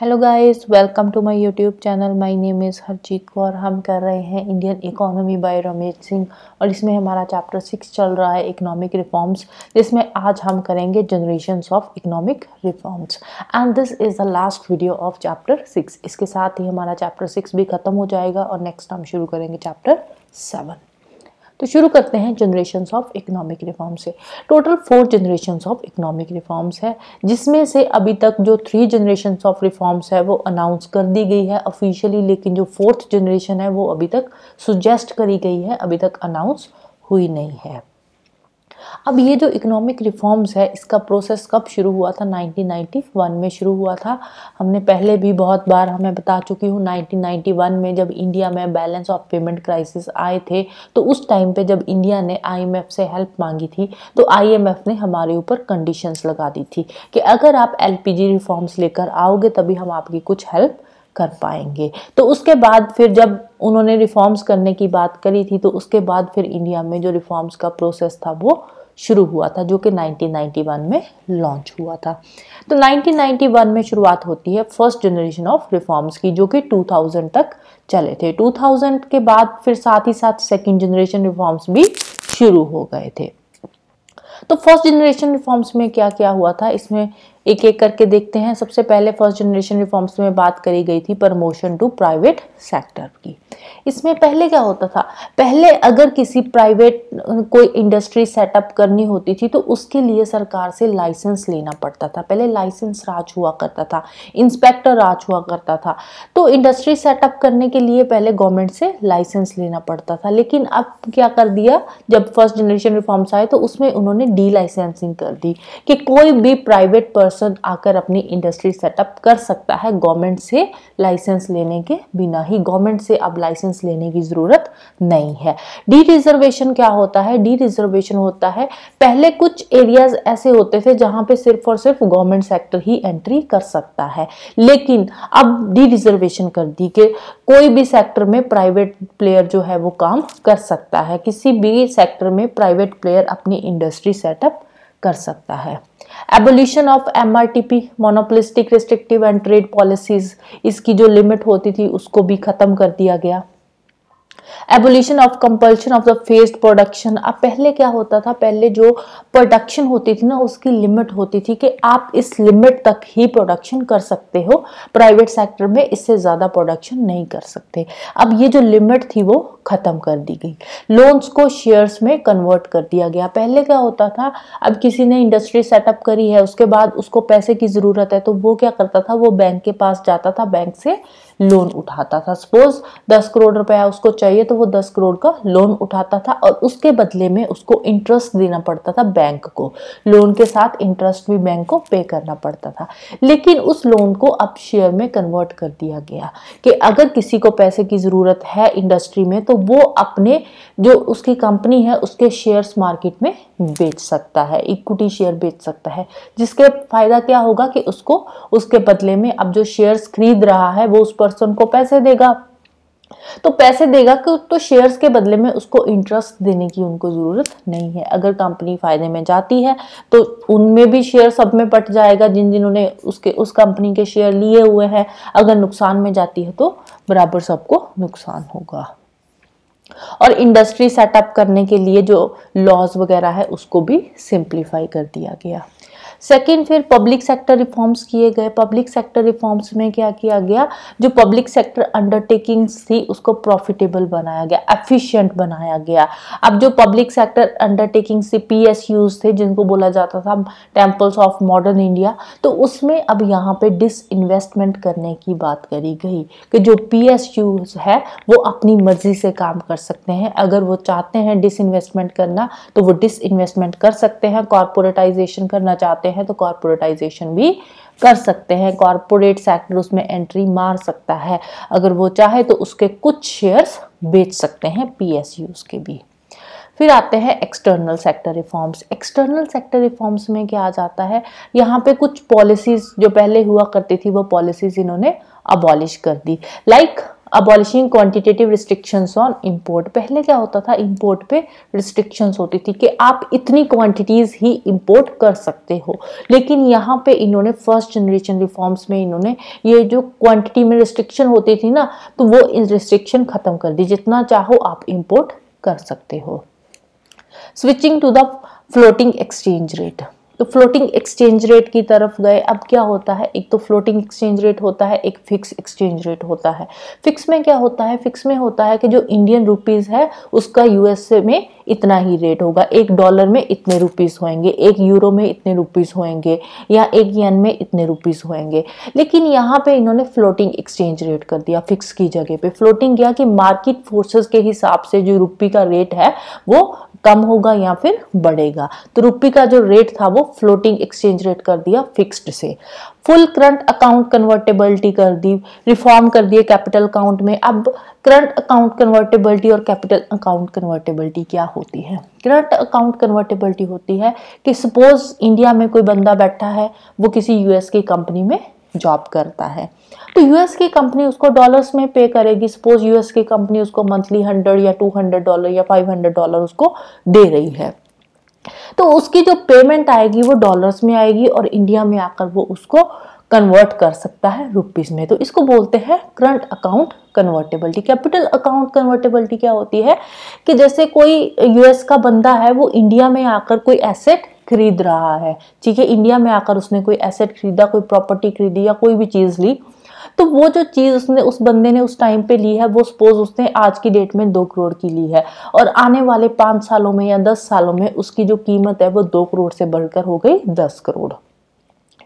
Hello guys, welcome to my YouTube channel. My name is Harjeet Kaur. हम कर रहे हैं Indian economy by Ramesh Singh और इसमें हमारा चैप्टर 6 चल रहा है इकोनॉमिक रिफॉर्म्स, जिसमें आज हम करेंगे generations of economic reforms and this is the last video of chapter 6। इसके साथ ही हमारा चैप्टर 6 भी ख़त्म हो जाएगा और नेक्स्ट हम शुरू करेंगे चैप्टर 7। तो शुरू करते हैं जनरेशंस ऑफ इकोनॉमिक रिफॉर्म से। Total 4 generations of economic reforms है, जिसमें से अभी तक जो 3 जनरेशंस ऑफ रिफॉर्म्स है वो अनाउंस कर दी गई है ऑफिशियली, लेकिन जो 4th जनरेशन है वो अभी तक सुजेस्ट करी गई है, अभी तक अनाउंस हुई नहीं है। अब ये जो इकोनॉमिक रिफॉर्म्स है इसका प्रोसेस कब शुरू हुआ था? 1991 में शुरू हुआ था। हमने पहले भी बहुत बार हमें बता चुकी हूँ, 1991 में जब इंडिया में बैलेंस ऑफ पेमेंट क्राइसिस आए थे तो उस टाइम पे जब इंडिया ने आईएमएफ से हेल्प मांगी थी तो आईएमएफ ने हमारे ऊपर कंडीशंस लगा दी थी कि अगर आप एलपीजी रिफॉर्म्स लेकर आओगे तभी हम आपकी कुछ हेल्प कर पाएंगे। तो उसके बाद फिर जब उन्होंने रिफॉर्म्स करने की बात करी थी तो उसके बाद फिर इंडिया में जो रिफॉर्म्स का प्रोसेस था वो शुरू हुआ था, जो कि 1991 में लॉन्च हुआ था। तो 1991 में शुरुआत होती है फर्स्ट जनरेशन ऑफ रिफॉर्म्स की, जो कि 2000 तक चले थे। 2000 के बाद फिर साथ ही साथ सेकेंड जनरेशन रिफॉर्म्स भी शुरू हो गए थे। तो फर्स्ट जनरेशन रिफॉर्म्स में क्या क्या हुआ था, इसमें एक एक करके देखते हैं। सबसे पहले फर्स्ट जनरेशन रिफॉर्म्स में बात करी गई थी प्रमोशन टू प्राइवेट सेक्टर की। इसमें पहले क्या होता था, पहले अगर किसी प्राइवेट कोई इंडस्ट्री सेटअप करनी होती थी तो उसके लिए सरकार से लाइसेंस लेना पड़ता था। पहले लाइसेंस राज हुआ करता था, इंस्पेक्टर राज हुआ करता था। तो इंडस्ट्री सेटअप करने के लिए पहले गवर्नमेंट से लाइसेंस लेना पड़ता था, लेकिन अब क्या कर दिया, जब फर्स्ट जनरेशन रिफॉर्म्स आए तो उसमें उन्होंने डी लाइसेंसिंग कर दी कि कोई भी प्राइवेट पर्सन आकर अपनी इंडस्ट्री सेटअप कर सकता है गवर्नमेंट से लाइसेंस लेने के बिना ही। गवर्नमेंट से अब लाइसेंस लेने की जरूरत नहीं है। डी रिजर्वेशन क्या होता है? डी रिजर्वेशन होता है, पहले कुछ एरियाज ऐसे होते थे जहां पे सिर्फ और सिर्फ गवर्नमेंट सेक्टर ही एंट्री कर सकता है, लेकिन अब डी रिजर्वेशन कर दी कि कोई भी सेक्टर में प्राइवेट प्लेयर जो है वो काम कर सकता है। किसी भी सेक्टर में प्राइवेट प्लेयर अपनी इंडस्ट्री सेटअप कर सकता है। Abolition of MRTP, monopolistic restrictive and trade policies, इसकी जो लिमिट होती थी उसको भी खत्म कर दिया गया। Abolition of compulsion of the faced production. अब पहले क्या होता था, पहले जो प्रोडक्शन होती थी ना उसकी लिमिट होती थी कि आप इस लिमिट तक ही प्रोडक्शन कर सकते हो, प्राइवेट सेक्टर में इससे ज्यादा प्रोडक्शन नहीं कर सकते। अब ये जो लिमिट थी वो खत्म कर दी गई। लोन्स को शेयर्स में कन्वर्ट कर दिया गया। पहले क्या होता था, अब किसी ने इंडस्ट्री सेटअप करी है, उसके बाद उसको पैसे की जरूरत है तो वो क्या करता था, वो बैंक के पास जाता था, बैंक से लोन उठाता था। सपोज 10 करोड़ रुपया उसको चाहिए तो वो 10 करोड़ का लोन उठाता था और उसके बदले में उसको इंटरेस्ट देना पड़ता था बैंक को। लोन के साथ इंटरेस्ट भी बैंक को पे करना पड़ता था, लेकिन उस लोन को अब शेयर में कन्वर्ट कर दिया गया कि अगर किसी को पैसे की जरूरत है इंडस्ट्री में तो वो अपने जो उसकी कंपनी है उसके शेयर्स मार्केट में बेच सकता है, इक्विटी शेयर बेच सकता है, जिसके फायदा क्या होगा कि उसको उसके बदले में अब जो शेयर्स खरीद रहा है वो उस पर्सन को पैसे देगा। तो पैसे देगा तो शेयर्स के बदले में उसको इंटरेस्ट देने की उनको जरूरत नहीं है। अगर कंपनी फायदे में जाती है तो उनमें भी शेयर सब में बट जाएगा, जिन्होंने उस कंपनी के शेयर लिए हुए हैं। अगर नुकसान में जाती है तो बराबर सबको नुकसान होगा। और इंडस्ट्री सेटअप करने के लिए जो लॉज वगैरह है उसको भी सिंप्लीफाई कर दिया गया। सेकेंड, फिर पब्लिक सेक्टर रिफॉर्म्स किए गए। पब्लिक सेक्टर रिफॉर्म्स में क्या किया गया, जो पब्लिक सेक्टर अंडरटेकिंग्स थी उसको प्रॉफिटेबल बनाया गया, एफिशिएंट बनाया गया। अब जो पब्लिक सेक्टर अंडरटेकिंग्स थे, पीएसयूज थे, जिनको बोला जाता था टेम्पल्स ऑफ मॉडर्न इंडिया, तो उसमें अब यहाँ पे डिसइन्वेस्टमेंट करने की बात करी गई कि जो पीएसयूज है वो अपनी मर्जी से काम कर सकते हैं। अगर वो चाहते हैं डिसइन्वेस्टमेंट करना तो वो डिसइन्वेस्टमेंट कर सकते हैं। कॉर्पोरेटाइजेशन करना चाहते हैं तो कॉर्पोरेटाइजेशन भी कर सकते हैं। कॉर्पोरेट सेक्टर उसमें एंट्री मार सकता है, अगर वो चाहे तो उसके कुछ शेयर्स बेच सकते हैं पीएसयूज के भी। फिर आते हैं external sector reforms. External sector reforms में क्या आ जाता है, यहाँ पे कुछ पॉलिसीज जो पहले हुआ करती थी वो पॉलिसीज इन्होंने अबॉलिश कर दी। Like abolishing quantitative restrictions on import. पहले क्या होता था, इंपोर्ट पे रिस्ट्रिक्शंस होती थी कि आप इतनी क्वांटिटीज ही इंपोर्ट कर सकते हो, लेकिन यहाँ पे इन्होंने फर्स्ट जनरेशन रिफॉर्म्स में इन्होंने ये जो क्वांटिटी में रिस्ट्रिक्शन होती थी ना, तो वो रिस्ट्रिक्शन खत्म कर दी, जितना चाहो आप इंपोर्ट कर सकते हो। Switching to the floating exchange rate, तो फ्लोटिंग एक्सचेंज रेट की तरफ गए। अब क्या होता है, एक तो फ्लोटिंग एक्सचेंज रेट होता है, एक फिक्स एक्सचेंज रेट होता है। फिक्स में क्या होता है, फिक्स में होता है कि जो इंडियन रुपीस है उसका यूएसए में इतना ही रेट होगा, $1 में इतने रुपीस होंगे, €1 में इतने रुपीस होंगे, या $1 में इतने रुपीस होंगे। लेकिन यहाँ पे इन्होंने फ्लोटिंग एक्सचेंज रेट कर दिया फिक्स की जगह पे। फ्लोटिंग क्या कि मार्केट फोर्सेस के हिसाब से जो रुपये का रेट है वो कम होगा या फिर बढ़ेगा, तो रुपये का जो रेट था वो फ्लोटिंग एक्सचेंज रेट कर दिया फिक्स्ड से। फुल करंट अकाउंट कन्वर्टेबिलिटी कर दी, रिफॉर्म कर दिए कैपिटल अकाउंट में। अब करंट अकाउंट कन्वर्टेबिलिटी और कैपिटल अकाउंट कन्वर्टेबिलिटी क्या होती है? करंट अकाउंट कन्वर्टेबिलिटी होती है कि सपोज इंडिया में कोई बंदा बैठा है, वो किसी यूएस की कंपनी में जॉब करता है, तो यूएस की कंपनी उसको डॉलर्स में पे करेगी। सपोज यूएस की कंपनी उसको मंथली $100 या $200 या $500 उसको दे रही है, तो उसकी जो पेमेंट आएगी वो डॉलर्स में आएगी और इंडिया में आकर वो उसको कन्वर्ट कर सकता है रुपीस में, तो इसको बोलते हैं current account convertibility. Capital account convertibility क्या होती है कि जैसे कोई यूएस का बंदा है, वो इंडिया में आकर कोई एसेट खरीद रहा है, ठीक है, इंडिया में आकर उसने कोई एसेट खरीदा, कोई प्रॉपर्टी खरीदी या कोई भी चीज ली, तो वो जो चीज उसने उस बंदे ने उस टाइम पे ली है, वो सपोज उसने आज की डेट में 2 करोड़ की ली है, और आने वाले 5 सालों में या 10 सालों में उसकी जो कीमत है वो 2 करोड़ से बढ़कर हो गई 10 करोड़।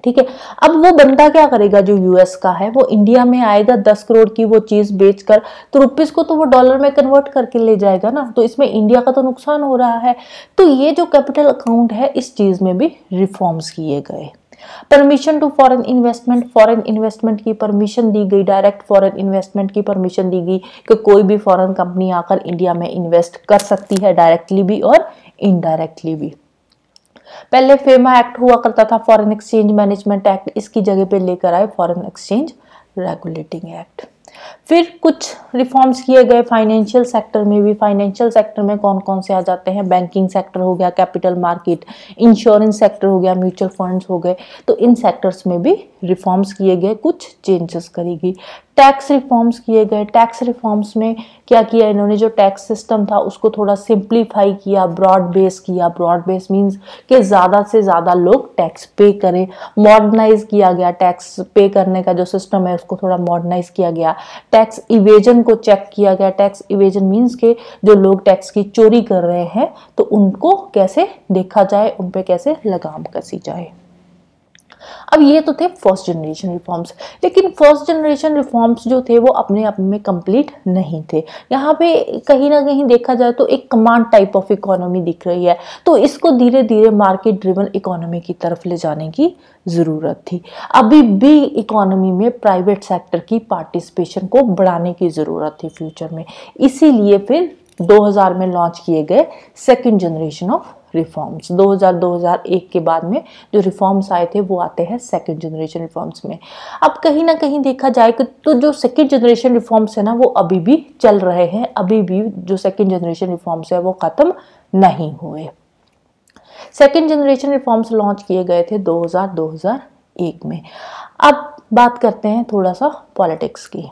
ठीक है, अब वो बंदा क्या करेगा, जो यूएस का है, वो इंडिया में आएगा 10 करोड़ की वो चीज बेचकर, तो रुपीस को तो वो डॉलर में कन्वर्ट करके ले जाएगा ना, तो इसमें इंडिया का तो नुकसान हो रहा है। तो ये जो कैपिटल अकाउंट है, इस चीज में भी रिफॉर्म्स किए गए। Permission to foreign investment, foreign investment की परमिशन दी गई, डायरेक्ट फॉरेन इन्वेस्टमेंट की परमिशन दी गई कि कोई भी फॉरेन कंपनी आकर इंडिया में इन्वेस्ट कर सकती है, डायरेक्टली भी और इनडायरेक्टली भी। पहले फेमा एक्ट हुआ करता था, फॉरेन एक्सचेंज मैनेजमेंट एक्ट, इसकी जगह पे लेकर आए फॉरेन एक्सचेंज रेगुलेटिंग एक्ट। फिर कुछ रिफॉर्म्स किए गए फाइनेंशियल सेक्टर में भी। फाइनेंशियल सेक्टर में कौन कौन से आ जाते हैं? बैंकिंग सेक्टर हो गया, कैपिटल मार्केट, इंश्योरेंस सेक्टर हो गया, म्यूचुअल फंड्स हो गए, तो इन सेक्टर्स में भी रिफॉर्म्स किए गए, कुछ चेंजेस करेगी। टैक्स रिफॉर्म्स किए गए। टैक्स रिफॉर्म्स में क्या किया इन्होंने, जो टैक्स सिस्टम था उसको थोड़ा सिंप्लीफाई किया, ब्रॉड बेस किया। ब्रॉड बेस मीन्स कि ज़्यादा से ज़्यादा लोग टैक्स पे करें। मॉडर्नाइज किया गया, टैक्स पे करने का जो सिस्टम है उसको थोड़ा मॉडर्नाइज किया गया। टैक्स इवेजन को चेक किया गया। टैक्स इवेजन मीन्स के जो लोग टैक्स की चोरी कर रहे हैं तो उनको कैसे देखा जाए, उन पे कैसे लगाम कसी जाए। अब ये तो थे फर्स्ट जनरेशन रिफॉर्म्स, लेकिन फर्स्ट जनरेशन रिफॉर्म्स जो थे वो अपने आप में कंप्लीट नहीं थे। यहाँ पे कहीं ना कहीं देखा जाए तो एक कमांड टाइप ऑफ इकोनॉमी दिख रही है, तो इसको धीरे धीरे मार्केट ड्रिवन इकोनॉमी की तरफ ले जाने की ज़रूरत थी। अभी भी इकोनॉमी में प्राइवेट सेक्टर की पार्टिसिपेशन को बढ़ाने की ज़रूरत थी फ्यूचर में, इसीलिए फिर 2000 में लॉन्च किए गए सेकेंड जनरेशन ऑफ रिफॉर्म्स। 2001 के बाद में जो रिफॉर्म्स आए थे वो आते हैं सेकंड जनरेशन रिफॉर्म्स में। अब कहीं ना कहीं देखा जाए तो जो सेकंड जनरेशन रिफॉर्म्स है ना वो अभी भी चल रहे हैं, अभी भी जो सेकंड जनरेशन रिफॉर्म्स है वो खत्म नहीं हुए। सेकंड जनरेशन रिफॉर्म्स लॉन्च किए गए थे 2001 में। अब बात करते हैं थोड़ा सा पॉलिटिक्स की।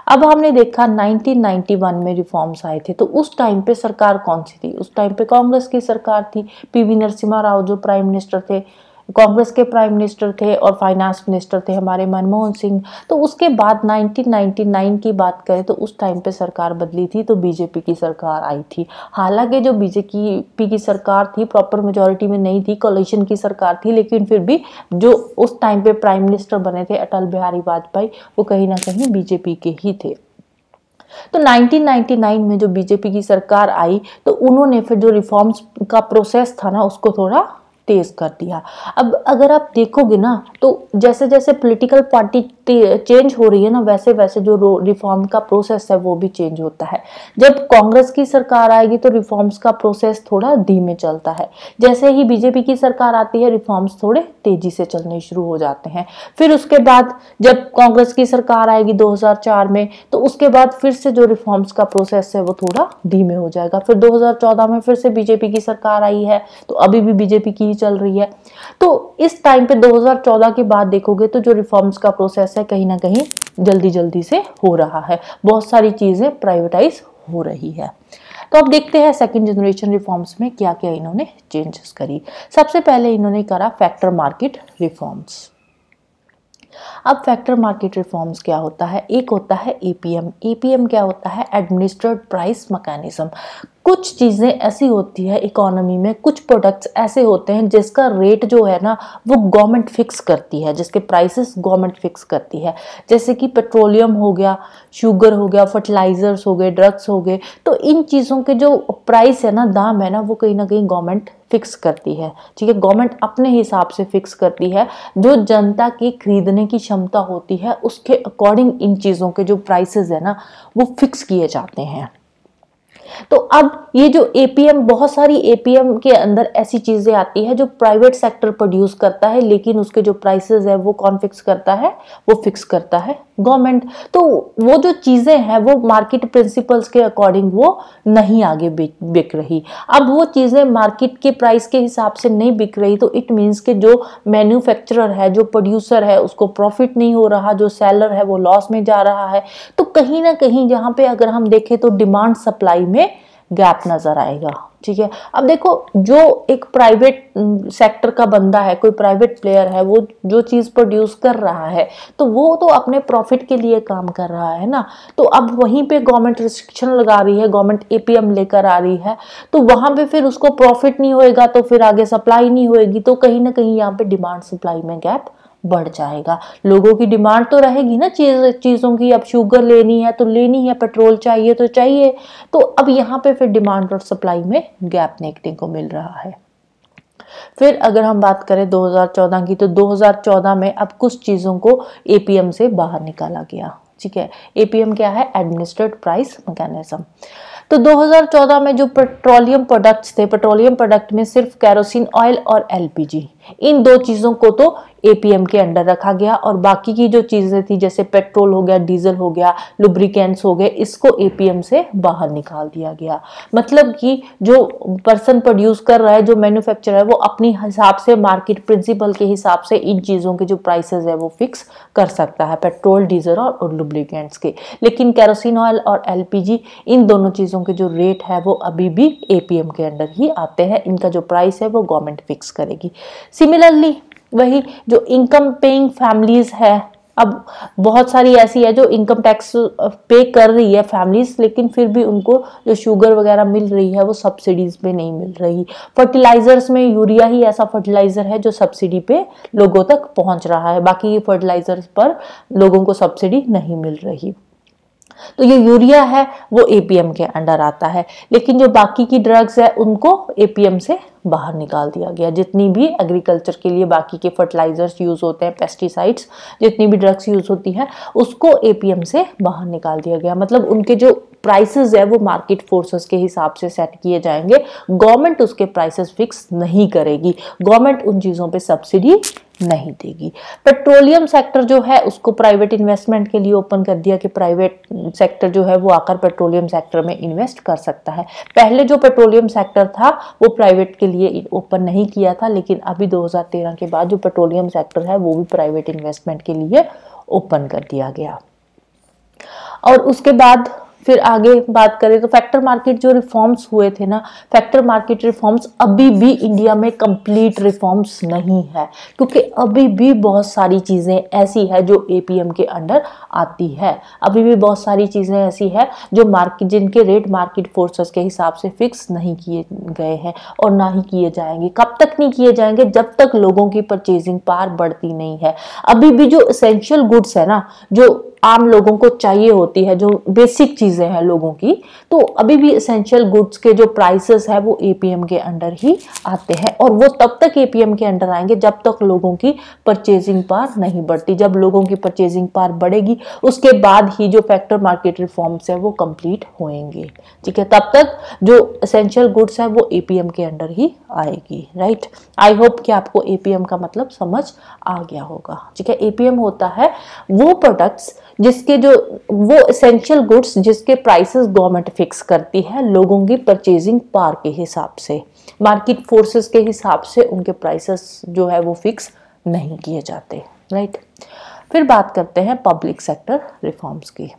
अब हमने देखा 1991 में रिफॉर्म्स आए थे, तो उस टाइम पे सरकार कौन सी थी? उस टाइम पे कांग्रेस की सरकार थी। पीवी नरसिम्हा राव जो प्राइम मिनिस्टर थे, कांग्रेस के प्राइम मिनिस्टर थे, और फाइनेंस मिनिस्टर थे हमारे मनमोहन सिंह। तो उसके बाद 1999 की बात करें तो उस टाइम पे सरकार बदली थी, तो बीजेपी की सरकार आई थी। हालांकि जो बीजेपी की सरकार थी प्रॉपर मेजोरिटी में नहीं थी, कोalition की सरकार थी, लेकिन फिर भी जो उस टाइम पे प्राइम मिनिस्टर बने थे अटल बिहारी वाजपेयी, वो कहीं ना कहीं बीजेपी के ही थे। तो 1999 में जो बीजेपी की सरकार आई तो उन्होंने फिर जो रिफॉर्म्स का प्रोसेस था ना उसको थोड़ा तेज कर दिया। अब अगर आप देखोगे ना तो जैसे जैसे पॉलिटिकल पार्टी चेंज हो रही है ना, वैसे वैसे जो रिफॉर्म का प्रोसेस है वो भी चेंज होता है। जब कांग्रेस की सरकार आएगी तो रिफॉर्म्स का प्रोसेस थोड़ा धीमे चलता है। जैसे ही बीजेपी की सरकार आती है रिफॉर्म्स थोड़े तेजी से चलने शुरू हो जाते हैं। फिर उसके बाद जब कांग्रेस की सरकार आएगी 2004 में, तो उसके बाद फिर से जो रिफॉर्म्स का प्रोसेस है वो थोड़ा धीमे हो जाएगा। फिर 2014 में फिर से बीजेपी की सरकार आई है, तो अभी भी बीजेपी की ही चल रही है। तो इस टाइम पे 2014 के बाद देखोगे तो जो रिफॉर्म्स का प्रोसेस है कहीं ना कहीं जल्दी जल्दी से हो रहा है, बहुत सारी चीजें प्राइवेटाइज हो रही है। तो अब देखते हैं सेकंड जनरेशन रिफॉर्म्स में क्या क्या इन्होंने चेंजेस करी। सबसे पहले इन्होंने करा फैक्टर मार्केट रिफॉर्म्स। अब फैक्टर मार्केट रिफॉर्म्स क्या होता है? एक होता है एपीएम। एपीएम क्या होता है? Administered price mechanism. कुछ चीज़ें ऐसी होती है इकोनॉमी में, कुछ प्रोडक्ट्स ऐसे होते हैं जिसका रेट जो है ना वो गवर्नमेंट फिक्स करती है, जिसके प्राइसेस गवर्नमेंट फिक्स करती है। जैसे कि पेट्रोलियम हो गया, शुगर हो गया, फर्टिलाइजर्स हो गए, ड्रग्स हो गए, तो इन चीज़ों के जो प्राइस है ना, दाम है ना, वो कहीं ना कहीं गवर्नमेंट फिक्स करती है। ठीक है, गवर्नमेंट अपने हिसाब से फिक्स करती है। जो जनता की खरीदने की क्षमता होती है उसके अकॉर्डिंग इन चीज़ों के जो प्राइसेस है ना वो फिक्स किए जाते हैं। तो अब ये जो एपीएम, बहुत सारी एपीएम के अंदर ऐसी चीजें आती है जो प्राइवेट सेक्टर प्रोड्यूस करता है, लेकिन उसके जो प्राइसेस है वो कौन फिक्स करता है? वो फिक्स करता है गवर्नमेंट। तो वो जो चीजें हैं वो मार्केट प्रिंसिपल्स के अकॉर्डिंग वो नहीं आगे बिक रही। अब वो चीजें मार्केट के प्राइस के हिसाब से नहीं बिक रही, तो इट मीन्स के जो मैन्युफैक्चरर है, जो प्रोड्यूसर है, उसको प्रॉफिट नहीं हो रहा, जो सेलर है वो लॉस में जा रहा है। तो कहीं ना कहीं जहां पे अगर हम देखें तो डिमांड सप्लाई में गैप नजर आएगा। ठीक है, अब देखो जो एक प्राइवेट सेक्टर का बंदा है, कोई प्राइवेट प्लेयर है, वो जो चीज प्रोड्यूस कर रहा है तो वो तो अपने प्रॉफिट के लिए काम कर रहा है ना। तो अब वहीं पे गवर्नमेंट रिस्ट्रिक्शन लगा रही है, गवर्नमेंट एपीएम लेकर आ रही है, तो वहां पे फिर उसको प्रॉफिट नहीं होएगा, तो फिर आगे सप्लाई नहीं होएगी, तो कहीं ना कहीं यहाँ पे डिमांड सप्लाई में गैप बढ़ जाएगा। लोगों की डिमांड तो रहेगी ना चीजों की, अब शुगर लेनी है तो लेनी है, पेट्रोल चाहिए तो चाहिए। तो अब यहाँ पे फिर डिमांड और सप्लाई में गैप देखने को मिल रहा है। फिर अगर हम बात करें 2014 की, तो 2014 में अब कुछ चीजों को एपीएम से बाहर निकाला गया। ठीक है, एपीएम क्या है? Administered price mechanism. तो 2014 में जो पेट्रोलियम प्रोडक्ट्स थे, पेट्रोलियम प्रोडक्ट में सिर्फ केरोसिन ऑयल और एलपीजी, इन दो चीजों को तो एपीएम के अंडर रखा गया, और बाकी की जो चीजें थी जैसे पेट्रोल हो गया, डीजल हो गया, लुब्रिकेंट्स हो गए, इसको एपीएम से बाहर निकाल दिया गया। मतलब कि जो पर्सन प्रोड्यूस कर रहा है, जो मैन्युफैक्चरर है, वो अपनी हिसाब से मार्केट प्रिंसिपल के हिसाब से इन चीजों के जो प्राइसेस है वो फिक्स कर सकता है, पेट्रोल, डीजल और लुब्रिकेंट्स के। लेकिन केरोसिन ऑयल और एलपीजी, इन दोनों चीजों के जो रेट है वो अभी भी एपीएम के अंडर ही आते हैं, इनका जो प्राइस है वो गवर्नमेंट फिक्स करेगी। सिमिलरली वही जो इनकम पेइंग फैमिलीज है, अब बहुत सारी ऐसी है जो इनकम टैक्स पे कर रही है फैमिलीज, लेकिन फिर भी उनको जो शुगर वगैरह मिल रही है वो सब्सिडीज पे नहीं मिल रही। फर्टिलाइजर्स में यूरिया ही ऐसा फर्टिलाइजर है जो सब्सिडी पे लोगों तक पहुंच रहा है, बाकी फर्टिलाइजर्स पर लोगों को सब्सिडी नहीं मिल रही। तो ये यूरिया है वो एपीएम के अंडर आता है, लेकिन जो बाकी की ड्रग्स है उनको एपीएम से बाहर निकाल दिया गया। जितनी भी एग्रीकल्चर के लिए बाकी के फर्टिलाइजर्स यूज होते हैं, पेस्टिसाइड्स, जितनी भी ड्रग्स यूज होती है उसको एपीएम से बाहर निकाल दिया गया। मतलब उनके जो प्राइसेस है वो मार्केट फोर्सेस के हिसाब से सेट किए जाएंगे, गवर्नमेंट उसके प्राइसेस फिक्स नहीं करेगी, गवर्नमेंट उन चीजों पे सब्सिडी नहीं देगी। पेट्रोलियम सेक्टर जो है उसको प्राइवेट इन्वेस्टमेंट के लिए ओपन कर दिया कि प्राइवेट सेक्टर जो है वो आकर पेट्रोलियम सेक्टर में इन्वेस्ट कर सकता है। पहले जो पेट्रोलियम सेक्टर था वो प्राइवेट के लिए ओपन नहीं किया था, लेकिन अभी 2013 के बाद जो पेट्रोलियम सेक्टर है वो भी प्राइवेट इन्वेस्टमेंट के लिए ओपन कर दिया गया। और उसके बाद फिर आगे बात करें तो फैक्टर मार्केट जो रिफॉर्म्स हुए थे ना, फैक्टर मार्केट रिफॉर्म्स अभी भी इंडिया में कंप्लीट रिफॉर्म्स नहीं है, क्योंकि अभी भी बहुत सारी चीजें ऐसी है जो एपीएम के अंडर आती है। अभी भी बहुत सारी चीजें ऐसी है जो मार्केट, जिनके रेट मार्केट फोर्सेस के हिसाब से फिक्स नहीं किए गए हैं और ना ही किए जाएंगे। कब तक नहीं किए जाएंगे? जब तक लोगों की परचेजिंग पावर बढ़ती नहीं है। अभी भी जो एसेंशियल गुड्स है ना, जो आम लोगों को चाहिए होती है, जो बेसिक चीजें हैं लोगों की, तो अभी भी एसेंशियल गुड्स के जो प्राइसेस है वो एपीएम के अंडर ही आते हैं, और वो तब तक एपीएम के अंडर आएंगे जब तक लोगों की परचेजिंग पावर नहीं बढ़ती। जब लोगों की परचेजिंग पावर बढ़ेगी उसके बाद ही जो फैक्टर मार्केट रिफॉर्म्स है वो कंप्लीट होंगे, ठीक है। तब तक जो एसेंशियल गुड्स है वो एपीएम के अंडर ही आएगी, राइट। आई होप कि आपको एपीएम का मतलब समझ आ गया होगा, ठीक है। एपीएम होता है वो प्रोडक्ट्स जिसके जो वो एसेंशियल गुड्स जिसके प्राइसेस गवर्नमेंट फिक्स करती है लोगों की परचेजिंग पावर के हिसाब से, मार्केट फोर्सेस के हिसाब से उनके प्राइसेस जो है वो फिक्स नहीं किए जाते, राइट। फिर बात करते हैं पब्लिक सेक्टर रिफॉर्म्स की।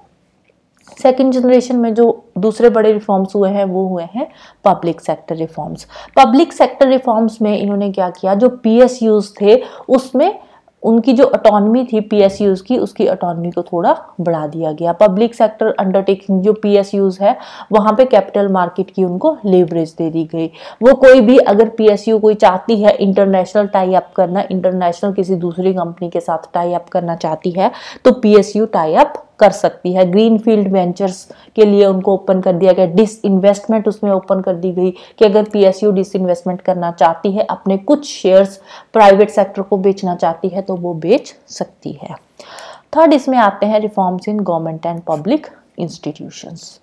सेकेंड जनरेशन में जो दूसरे बड़े रिफॉर्म्स हुए हैं वो हुए हैं public sector reforms. Public sector reforms में इन्होंने क्या किया, जो पीएसयूज थे उसमें उनकी जो ऑटोनॉमी थी पीएसयूज की, उसकी ऑटोनॉमी को थोड़ा बढ़ा दिया गया। पब्लिक सेक्टर अंडरटेकिंग जो पीएसयूज है वहां पे कैपिटल मार्केट की उनको लेवरेज दे दी गई। वो कोई भी अगर पीएसयू कोई चाहती है इंटरनेशनल टाई अप करना, इंटरनेशनल किसी दूसरी कंपनी के साथ टाई अप करना चाहती है तो पीएसयू टाई अप कर सकती है। ग्रीन फील्ड वेंचर्स के लिए उनको ओपन कर दिया गया। डिसइन्वेस्टमेंट उसमें ओपन कर दी गई कि अगर पीएसयू डिसइन्वेस्टमेंट करना चाहती है, अपने कुछ शेयर्स प्राइवेट सेक्टर को बेचना चाहती है तो वो बेच सकती है। थर्ड इसमें आते हैं reforms in government and public institutions.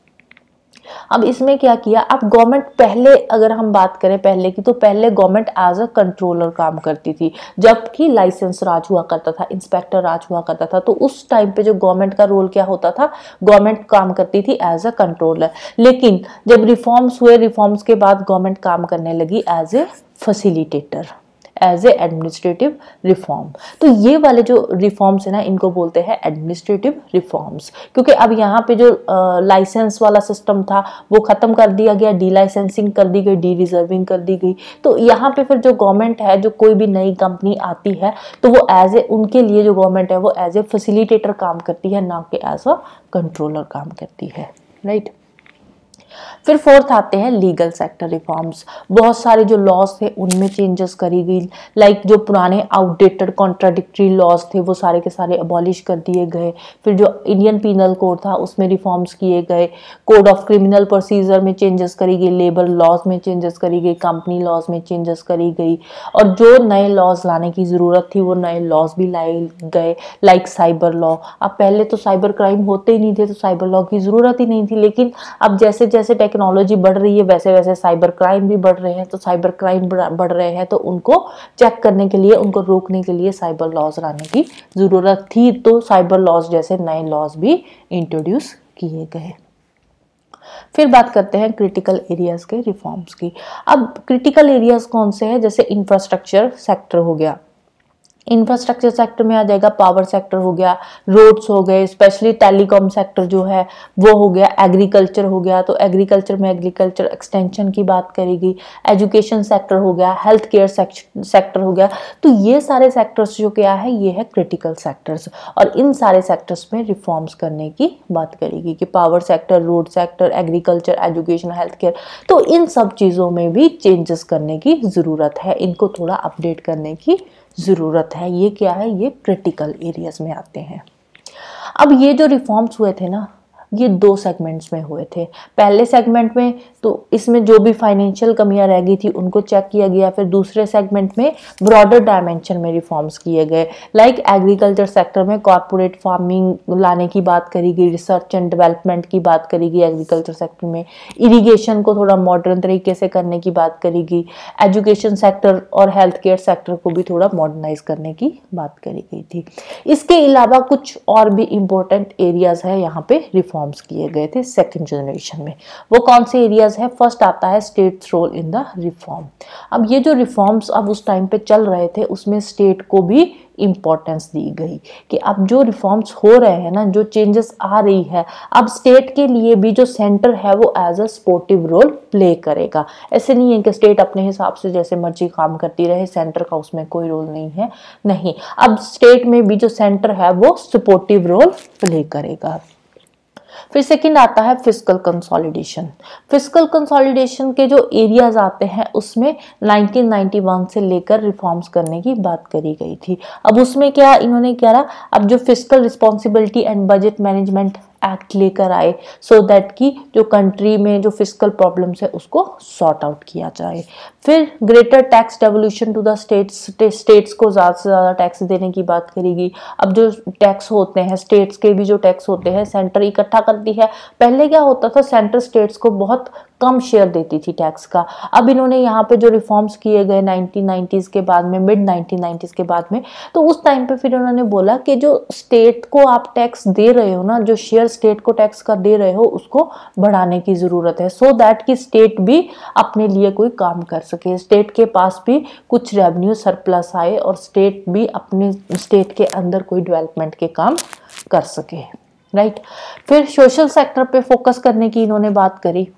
अब इसमें क्या किया, अब गवर्नमेंट पहले अगर हम बात करें पहले की, तो पहले गवर्नमेंट एज अ कंट्रोलर काम करती थी, जबकि लाइसेंस राज हुआ करता था, इंस्पेक्टर राज हुआ करता था। तो उस टाइम पे जो गवर्नमेंट का रोल क्या होता था, गवर्नमेंट काम करती थी एज अ कंट्रोलर। लेकिन जब रिफॉर्म्स हुए, रिफॉर्म्स के बाद गवर्नमेंट काम करने लगी as a facilitator, as a administrative reform. तो ये वाले जो रिफॉर्म्स है ना इनको बोलते हैं एडमिनिस्ट्रेटिव रिफॉर्म्स, क्योंकि अब यहाँ पे जो लाइसेंस वाला सिस्टम था वो खत्म कर दिया गया, डी लाइसेंसिंग कर दी गई, डी रिजर्विंग कर दी गई। तो यहाँ पे फिर जो गवर्नमेंट है, जो कोई भी नई कंपनी आती है तो वो एज ए, उनके लिए जो गवर्नमेंट है वो एज ए फैसिलिटेटर काम करती है, ना कि एज अ कंट्रोलर काम करती है, राइट। फिर फोर्थ आते हैं लीगल सेक्टर रिफॉर्म्स। बहुत सारे जो लॉज थे उनमें चेंजेस करी गई, लाइक जो पुराने आउटडेटेड कॉन्ट्राडिक्टरी लॉज थे वो सारे के सारे अबॉलिश कर दिए गए। फिर जो इंडियन पीनल कोड था उसमें रिफॉर्म्स किए गए, कोड ऑफ क्रिमिनल प्रोसीजर में चेंजेस करी गई, लेबर लॉज में चेंजेस करी गई, कंपनी लॉज में चेंजेस करी गई, और जो नए लॉज लाने की ज़रूरत थी वो नए लॉज भी लाए गए, लाइक साइबर लॉ। अब पहले तो साइबर क्राइम होते ही नहीं थे तो साइबर लॉ की ज़रूरत ही नहीं थी, लेकिन अब जैसे जैसे टेक्नोलॉजी बढ़ रही है वैसे वैसे साइबर क्राइम भी बढ़ रहे हैं, तो साइबर क्राइम बढ़ रहे हैं तो उनको चेक करने के लिए, उनको रोकने के लिए साइबर लॉज लाने की ज़रूरत थी। तो साइबर लॉज जैसे नए लॉज भी इंट्रोड्यूस किए गए। फिर बात करते हैं क्रिटिकल एरियाज के रिफॉर्म्स की। अब क्रिटिकल एरियाज कौन से हैं, जैसे इंफ्रास्ट्रक्चर सेक्टर हो गया, इंफ्रास्ट्रक्चर सेक्टर में आ जाएगा पावर सेक्टर हो गया, रोड्स हो गए, स्पेशली टेलीकॉम सेक्टर जो है वो हो गया, एग्रीकल्चर हो गया तो एग्रीकल्चर में एग्रीकल्चर एक्सटेंशन की बात करेगी, एजुकेशन सेक्टर हो गया, हेल्थ केयर सेक्टर हो गया। तो ये सारे सेक्टर्स जो क्या है ये है क्रिटिकल सेक्टर्स, और इन सारे सेक्टर्स में रिफॉर्म्स करने की बात करेगी कि power sector, road sector, agriculture, education, health care, तो इन सब चीज़ों में भी चेंजेस करने की ज़रूरत है, इनको थोड़ा अपडेट करने की ज़रूरत है। ये क्या है, ये क्रिटिकल एरियाज में आते हैं। अब ये जो रिफॉर्म्स हुए थे ना ये दो सेगमेंट्स में हुए थे। पहले सेगमेंट में तो इसमें जो भी फाइनेंशियल कमियां रह गई थी उनको चेक किया गया, फिर दूसरे सेगमेंट में ब्रॉडर डायमेंशन में रिफॉर्म्स किए गए, लाइक एग्रीकल्चर सेक्टर में कॉर्पोरेट फार्मिंग लाने की बात करी गई, रिसर्च एंड डेवलपमेंट की बात करी गई, एग्रीकल्चर सेक्टर में इरीगेशन को थोड़ा मॉडर्न तरीके से करने की बात करी गई, एजुकेशन सेक्टर और हेल्थ केयर सेक्टर को भी थोड़ा मॉडर्नाइज करने की बात करी गई थी। इसके अलावा कुछ और भी इंपॉर्टेंट एरियाज है यहाँ पे रिफॉर्म्स किए गए थे सेकंड जनरेशन में। वो कौन से एरियाज है, फर्स्ट आता है states role in the reform. अब ये जो रिफॉर्म्स अब उस टाइम पे चल रहे थे उसमें स्टेट को भी इंपॉर्टेंस दी गई कि अब जो रिफॉर्म्स हो रहे हैं ना, जो चेंजेस आ रही है, अब स्टेट के लिए भी जो सेंटर है वो as a supportive role play करेगा। ऐसे नहीं है कि स्टेट अपने हिसाब से जैसे मर्जी काम करती रहे, सेंटर का उसमें कोई रोल नहीं है, नहीं, अब स्टेट में भी जो सेंटर है वो सपोर्टिव रोल प्ले करेगा। फिर सेकंड आता है फिस्कल कंसोलिडेशन। फिस्कल कंसोलिडेशन के जो एरियाज आते हैं उसमें 1991 से लेकर रिफॉर्म्स करने की बात करी गई थी। अब उसमें क्या इन्होंने करा, अब जो fiscal responsibility and budget management act लेकर आए, सो दैट कि जो कंट्री में जो फिस्कल प्रॉब्लम्स है उसको सॉर्ट आउट किया जाए। फिर greater tax devolution to the states को ज़्यादा से ज़्यादा टैक्स देने की बात करेगी। अब जो टैक्स होते हैं स्टेट्स के भी जो टैक्स होते हैं सेंटर इकट्ठा करती है। पहले क्या होता था, सेंटर स्टेट्स को बहुत कम शेयर देती थी टैक्स का। अब इन्होंने यहाँ पे जो रिफॉर्म्स किए गए 1990s के बाद में, मिड 1990s के बाद में, तो उस टाइम पे फिर उन्होंने बोला कि जो स्टेट को आप टैक्स दे रहे हो ना, जो शेयर स्टेट को टैक्स का दे रहे हो उसको बढ़ाने की ज़रूरत है, सो दैट कि स्टेट भी अपने लिए कोई काम कर सके, स्टेट के पास भी कुछ रेवेन्यू सरप्लस आए और स्टेट भी अपने स्टेट के अंदर कोई डेवलपमेंट के काम कर सके, राइट। फिर सोशल सेक्टर पे फोकस करने की इन्होंने बात करी।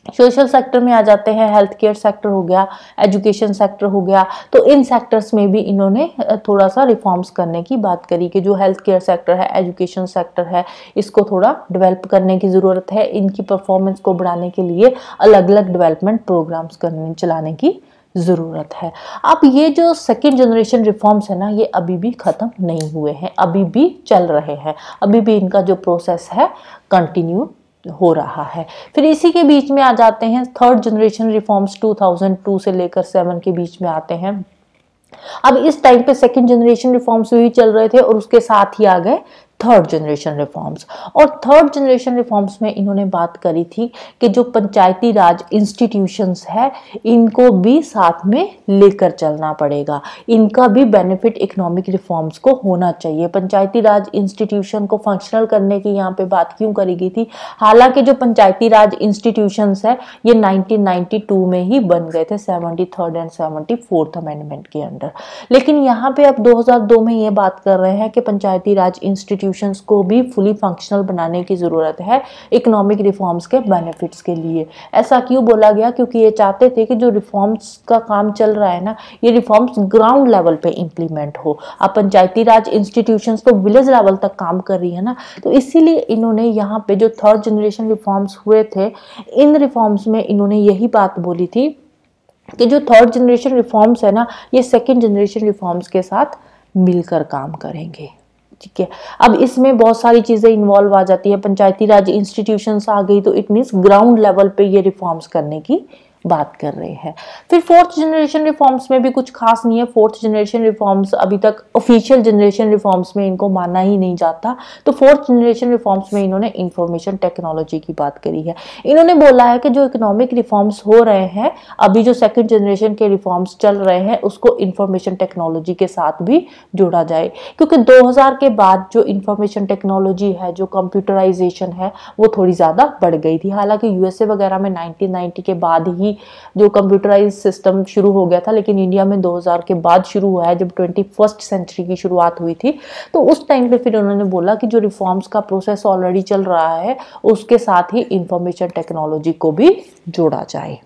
सोशल सेक्टर में आ जाते हैं, हेल्थ केयर सेक्टर हो गया, एजुकेशन सेक्टर हो गया, तो इन सेक्टर्स में भी इन्होंने थोड़ा सा रिफॉर्म्स करने की बात करी कि जो हेल्थ केयर सेक्टर है, एजुकेशन सेक्टर है, इसको थोड़ा डेवलप करने की ज़रूरत है। इनकी परफॉर्मेंस को बढ़ाने के लिए अलग अलग डेवलपमेंट प्रोग्राम्स चलाने की ज़रूरत है। अब ये जो सेकेंड जनरेशन रिफॉर्म्स है ना, ये अभी भी ख़त्म नहीं हुए हैं, अभी भी चल रहे हैं, अभी भी इनका जो प्रोसेस है कंटिन्यू हो रहा है। फिर इसी के बीच में आ जाते हैं थर्ड जनरेशन रिफॉर्म्स, 2002 से लेकर 7 के बीच में आते हैं। अब इस टाइम पे सेकंड जनरेशन रिफॉर्म्स भी चल रहे थे और उसके साथ ही आ गए थर्ड जनरेशन रिफॉर्म्स। और थर्ड जनरेशन रिफॉर्म्स में इन्होंने बात करी थी कि जो पंचायती राज इंस्टीट्यूशंस है इनको भी साथ में लेकर चलना पड़ेगा, इनका भी बेनिफिट इकोनॉमिक रिफॉर्म्स को होना चाहिए। पंचायती राज इंस्टीट्यूशन को फंक्शनल करने की यहाँ पे बात क्यों करी गई थी, हालांकि जो पंचायती राज इंस्टीट्यूशंस है ये 1992 में ही बन गए थे 73rd एंड 74th अमेंडमेंट के अंडर, लेकिन यहाँ पे अब 2002 में ये बात कर रहे हैं कि पंचायती राज इंस्टीट्यूशंस को भी फुली फंक्शनल बनाने की जरूरत है इकोनॉमिक रिफॉर्म्स के बेनिफिट्स के लिए। ऐसा क्यों बोला गया, क्योंकि ये चाहते थे कि जो रिफॉर्म्स का काम चल रहा है ना, ये रिफॉर्म्स ग्राउंड लेवल पे इंप्लीमेंट हो। अब पंचायती राज इंस्टीट्यूशंस तो विलेज लेवल तक काम कर रही है ना, तो इसीलिए इन्होंने यहाँ पे जो थर्ड जनरेशन रिफॉर्म्स हुए थे, इन रिफॉर्म्स में इन्होंने यही बात बोली थी कि जो थर्ड जनरेशन रिफॉर्म्स है ना, ये सेकेंड जनरेशन रिफॉर्म्स के साथ मिलकर काम करेंगे, ठीक है। अब इसमें बहुत सारी चीजें इन्वॉल्व आ जाती है, पंचायती राज इंस्टीट्यूशंस आ गई तो इट मींस ग्राउंड लेवल पे ये रिफॉर्म्स करने की बात कर रहे हैं। फिर फोर्थ जनरेशन रिफॉर्म्स में भी कुछ खास नहीं है। फोर्थ जनरेशन रिफॉर्म्स अभी तक ऑफिशियल जनरेशन रिफॉर्म्स में इनको माना ही नहीं जाता, तो फोर्थ जनरेशन रिफॉर्म्स में इन्होंने इंफॉर्मेशन टेक्नोलॉजी की बात करी है। इन्होंने बोला है कि जो इकोनॉमिक रिफॉर्म्स हो रहे हैं, अभी जो सेकेंड जनरेशन के रिफॉर्म्स चल रहे हैं, उसको इंफॉर्मेशन टेक्नोलॉजी के साथ भी जोड़ा जाए, क्योंकि 2000 के बाद जो इंफॉर्मेशन टेक्नोलॉजी है, जो कंप्यूटराइजेशन है, वो थोड़ी ज़्यादा बढ़ गई थी। हालांकि यूएसए वगैरह में 1990 के बाद ही जो कंप्यूटराइज सिस्टम शुरू हो गया था, लेकिन इंडिया में 2000 के बाद शुरू हुआ है, जब 21st सेंचुरी की शुरुआत हुई थी। तो उस टाइम पे फिर उन्होंने बोला कि जो रिफॉर्म्स का प्रोसेस ऑलरेडी चल रहा है, उसके साथ ही इंफॉर्मेशन टेक्नोलॉजी को भी जोड़ा जाए।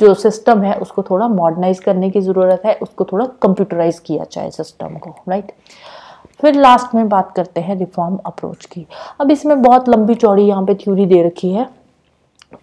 जो सिस्टम है उसको थोड़ा मॉडर्नाइज करने की ज़रूरत है, उसको थोड़ा कंप्यूटराइज किया जाए सिस्टम को, राइट। फिर लास्ट में बात करते हैं रिफॉर्म अप्रोच की। अब इसमें बहुत लंबी चौड़ी यहाँ पे थ्योरी दे रखी है,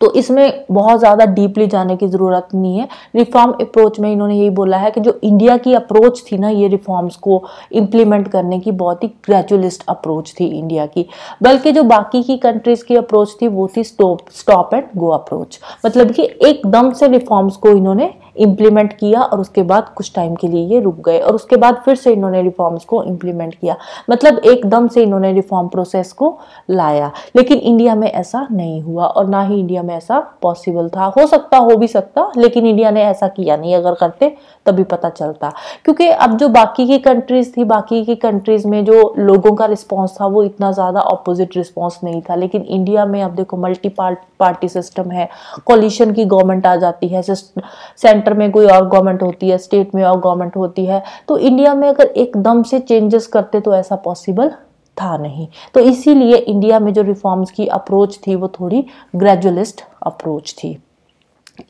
तो इसमें बहुत ज़्यादा डीपली जाने की ज़रूरत नहीं है। रिफॉर्म अप्रोच में इन्होंने यही बोला है कि जो इंडिया की अप्रोच थी ना, ये रिफॉर्म्स को इम्प्लीमेंट करने की बहुत ही ग्रेजुअलिस्ट अप्रोच थी इंडिया की, बल्कि जो बाकी की कंट्रीज़ की अप्रोच थी वो थी स्टॉप एंड गो अप्रोच। मतलब कि एकदम से रिफॉर्म्स को इन्होंने इम्प्लीमेंट किया और उसके बाद कुछ टाइम के लिए ये रुक गए और उसके बाद फिर से इन्होंने रिफॉर्म्स को इम्प्लीमेंट किया, मतलब एकदम से इन्होंने रिफॉर्म प्रोसेस को लाया। लेकिन इंडिया में ऐसा नहीं हुआ और ना ही इंडिया में ऐसा पॉसिबल था। हो सकता, हो भी सकता, लेकिन इंडिया ने ऐसा किया नहीं। अगर करते तभी पता चलता, क्योंकि अब जो बाकी की कंट्रीज थी, बाकी की कंट्रीज में जो लोगों का रिस्पॉन्स था वो इतना ज़्यादा ऑपोजिट रिस्पॉन्स नहीं था। लेकिन इंडिया में अब देखो मल्टी पार्टी सिस्टम है, कोलिशन की गवर्नमेंट आ जाती है, सेंटर में कोई और गवर्नमेंट होती है, स्टेट में और गवर्नमेंट होती है। तो इंडिया में अगर एकदम से चेंजेस करते तो ऐसा पॉसिबल था नहीं। तो इसीलिए इंडिया में जो रिफॉर्म्स की अप्रोच थी वो थोड़ी ग्रेजुअलिस्ट अप्रोच थी।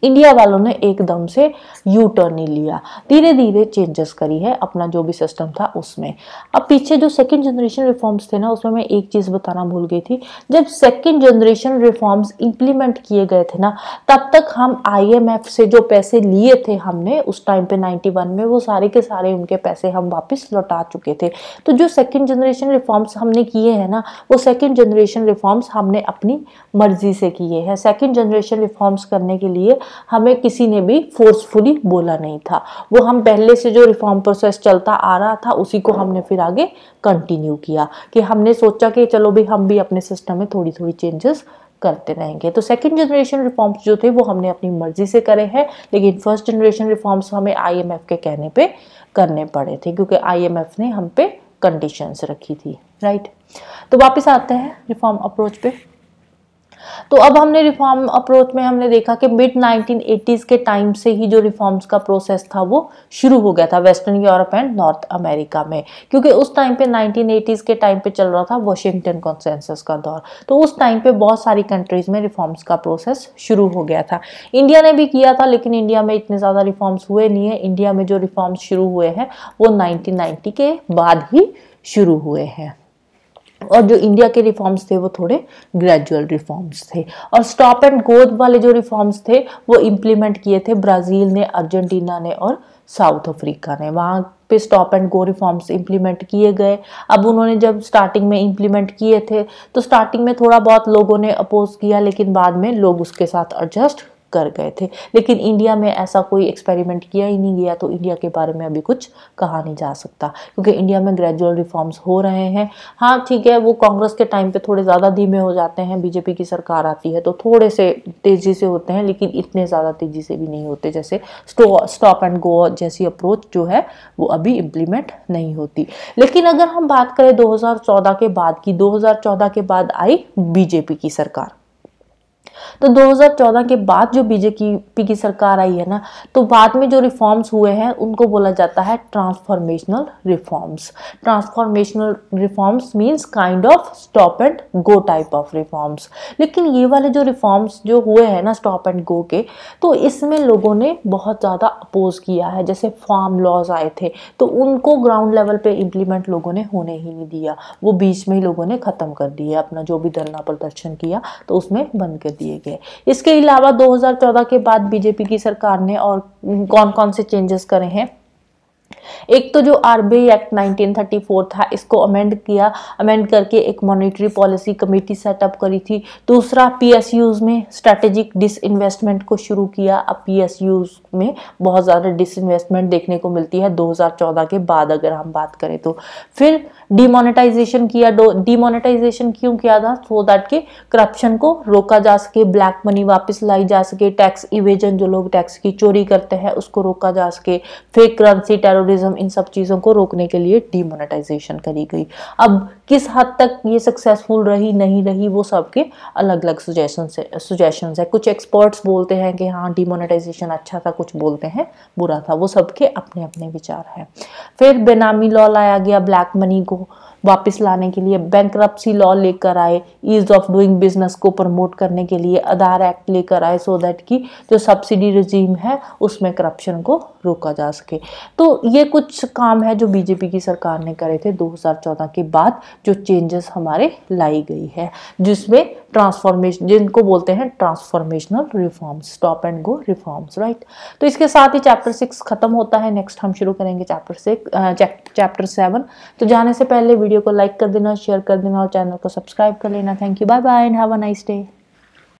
इंडिया वालों ने एकदम से यू टर्न नहीं लिया, धीरे धीरे चेंजेस करी है अपना जो भी सिस्टम था उसमें। अब पीछे जो सेकंड जनरेशन रिफॉर्म्स थे ना, उसमें मैं एक चीज़ बताना भूल गई थी। जब सेकंड जनरेशन रिफॉर्म्स इंप्लीमेंट किए गए थे ना, तब तक हम आईएमएफ से जो पैसे लिए थे हमने उस टाइम पे 91 में, वो सारे के सारे उनके पैसे हम वापस लौटा चुके थे। तो जो सेकंड जनरेशन रिफॉर्म्स हमने किए हैं ना, वो सेकंड जनरेशन रिफॉर्म्स हमने अपनी मर्जी से किए हैं। सेकंड जनरेशन रिफॉर्म्स करने के लिए हमें किसी ने भी फोर्सफुली बोला नहीं था, वो हम पहले से जो रिफॉर्म प्रोसेस चलता आ रहा था उसी को हमने फिर आगे कंटिन्यू किया, कि हमने सोचा कि चलो भी हम भी अपने सिस्टम में थोड़ी थोड़ी चेंजेस करते रहेंगे। तो सेकंड जनरेशन रिफॉर्म्स जो थे वो हमने अपनी मर्जी से करे हैं, लेकिन फर्स्ट जनरेशन रिफॉर्म्स हमें आईएमएफ के कहने पे करने पड़े थे, क्योंकि आईएमएफ ने हम पे कंडीशंस रखी थी, राइट। तो वापस आते हैं रिफॉर्म अप्रोच पे। तो अब हमने रिफॉर्म अप्रोच में हमने देखा कि मिड 1980s के टाइम से ही जो रिफॉर्म्स का प्रोसेस था वो शुरू हो गया था western Europe and north America में, क्योंकि उस टाइम पे 1980s के टाइम पे चल रहा था वॉशिंगटन कॉन्सेंसस का दौर। तो उस टाइम पे बहुत सारी कंट्रीज में रिफॉर्म्स का प्रोसेस शुरू हो गया था। इंडिया ने भी किया था, लेकिन इंडिया में इतने ज़्यादा रिफॉर्म्स हुए नहीं है। इंडिया में जो रिफॉर्म्स शुरू हुए हैं वो 1990 के बाद ही शुरू हुए हैं, और जो इंडिया के रिफॉर्म्स थे वो थोड़े ग्रेजुअल रिफॉर्म्स थे। और स्टॉप एंड गो वाले जो रिफॉर्म्स थे वो इम्प्लीमेंट किए थे ब्राज़ील ने, अर्जेंटीना ने और साउथ अफ्रीका ने। वहाँ पे stop and go reforms implement किए गए। अब उन्होंने जब स्टार्टिंग में इम्प्लीमेंट किए थे तो स्टार्टिंग में थोड़ा बहुत लोगों ने अपोज किया, लेकिन बाद में लोग उसके साथ एडजस्ट कर गए थे। लेकिन इंडिया में ऐसा कोई एक्सपेरिमेंट किया ही नहीं गया, तो इंडिया के बारे में अभी कुछ कहा नहीं जा सकता, क्योंकि इंडिया में ग्रेजुअल रिफॉर्म्स हो रहे हैं। हाँ ठीक है, वो कांग्रेस के टाइम पे थोड़े ज़्यादा धीमे हो जाते हैं, बीजेपी की सरकार आती है तो थोड़े से तेज़ी से होते हैं, लेकिन इतने ज़्यादा तेज़ी से भी नहीं होते, जैसे स्टॉप एंड गो जैसी अप्रोच जो है वो अभी इम्प्लीमेंट नहीं होती। लेकिन अगर हम बात करें 2014 के बाद की, 2014 के बाद आई बीजेपी की सरकार। तो 2014 के बाद जो बीजेपी की सरकार आई है ना, तो बाद में जो रिफॉर्म्स हुए हैं उनको बोला जाता है transformational reforms. Transformational reforms means kind of stop and go type of reforms. लेकिन ये वाले जो रिफॉर्म्स जो हुए हैं ना स्टॉप एंड गो के, तो इसमें लोगों ने बहुत ज़्यादा अपोज किया है। जैसे फार्म लॉज आए थे तो उनको ग्राउंड लेवल पे इम्प्लीमेंट लोगों ने होने ही नहीं दिया, वो बीच में ही लोगों ने ख़त्म कर दिए, अपना जो भी धरना प्रदर्शन किया तो उसमें बंद कर दिए गए। इसके अलावा 2014 के बाद बीजेपी की सरकार ने और कौन कौन से चेंजेस करे हैं, एक तो जो आरबीआई एक्ट 1934 था इसको अमेंड किया, अमेंड करके एक मॉनेटरी पॉलिसी कमेटी सेटअप करी थी। दूसरा पीएसयूज में स्ट्रेटेजिक डिसइन्वेस्टमेंट को शुरू किया। अब पीएसयूज में बहुत ज़्यादा डिसइन्वेस्टमेंट देखने को मिलती है 2014 के बाद अगर हम बात करें तो। फिर डिमोनेटाइजेशन किया। डिमोनेटाइजेशन क्यों किया था? सो दैट के करप्शन को रोका जा सके, ब्लैक मनी वापस लाई जा सके, टैक्स इवेजन जो लोग टैक्स की चोरी करते हैं उसको रोका जा सके, फेक करेंसी, टेररिज्म, इन सब चीज़ों को रोकने के लिए डिमोनेटाइजेशन करी गई। अब किस हद तक ये सक्सेसफुल रही नहीं रही वो सबके अलग अलग सुजेशंस है। कुछ एक्सपर्ट्स बोलते हैं कि हाँ डिमोनेटाइजेशन अच्छा था, कुछ बोलते हैं बुरा था, वो सबके अपने अपने विचार हैं। फिर बेनामी लॉ लाया गया, ब्लैक मनी को वापस लाने के लिए। बैंकरप्सी लॉ लेकर आए, ईज ऑफ डूइंग बिजनेस को प्रमोट करने के लिए आधार एक्ट लेकर आए, सो दैट कि जो सब्सिडी रिजीम है उसमें करप्शन को रोका जा सके। तो ये कुछ काम है जो बीजेपी की सरकार ने करे थे 2014 के बाद, जो चेंजेस हमारे लाई गई है, जिसमें ट्रांसफॉर्मेशन, जिनको बोलते हैं transformational reforms, stop and go reforms, right. तो इसके साथ ही चैप्टर 6 खत्म होता है। नेक्स्ट हम शुरू करेंगे चैप्टर 7। तो जाने से पहले वीडियो को लाइक कर देना, शेयर कर देना और चैनल को सब्सक्राइब कर लेना। Thank you, bye bye and have a nice day.